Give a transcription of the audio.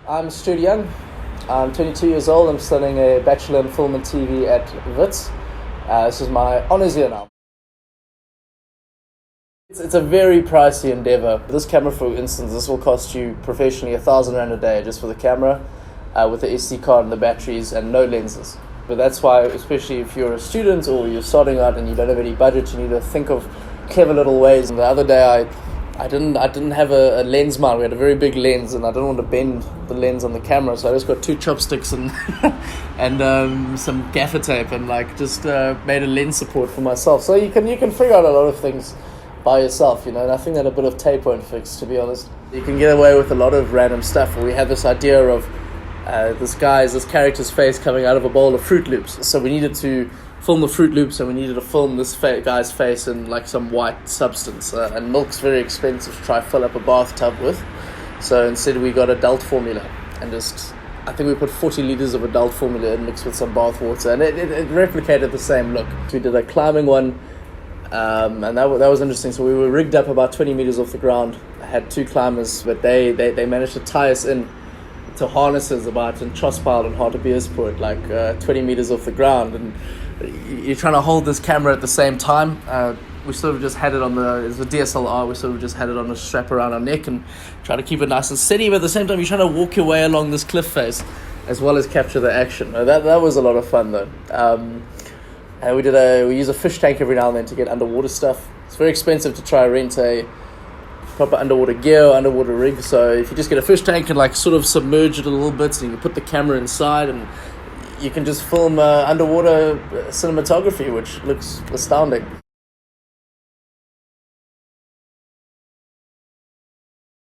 I'm Stuart Young. I'm 22 years old. I'm studying a Bachelor in Film and TV at Wits. This is my honours year now. It's a very pricey endeavour. This camera, for instance, this will cost you professionally R1,000 a day just for the camera, with the SD card and the batteries and no lenses. But that's why, especially if you're a student or you're starting out and you don't have any budget, you need to think of clever little ways. And the other day I didn't have a lens mount. We had a very big lens, and I didn't want to bend the lens on the camera, so I just got 2 chopsticks and and some gaffer tape, and just made a lens support for myself. So you can figure out a lot of things by yourself, and I think that a bit of tape won't fix, to be honest. You can get away with a lot of random stuff. We had this idea of this character's face coming out of a bowl of Fruit Loops, so we needed to film the Fruit Loops, and we needed to film this guy's face in some white substance, and milk's very expensive to try fill up a bathtub with, so instead we got adult formula, and I think we put 40 litres of adult formula in mixed with some bath water, and it replicated the same look. We did a climbing one, and that was interesting. So we were rigged up about 20 metres off the ground. I had 2 climbers, but they managed to tie us in to harnesses about in Trustpilot and Hartebeespoort, 20 metres off the ground, and you're trying to hold this camera at the same time. We sort of just had it it's a DSLR, we sort of just had it on a strap around our neck and try to keep it nice and steady, but at the same time you're trying to walk your way along this cliff face as well as capture the action. That was a lot of fun though. And we use a fish tank every now and then to get underwater stuff. It's very expensive to try rent a proper underwater gear or underwater rig, so if you just get a fish tank and sort of submerge it a little bit, so you can put the camera inside and you can just film underwater cinematography, which looks astounding.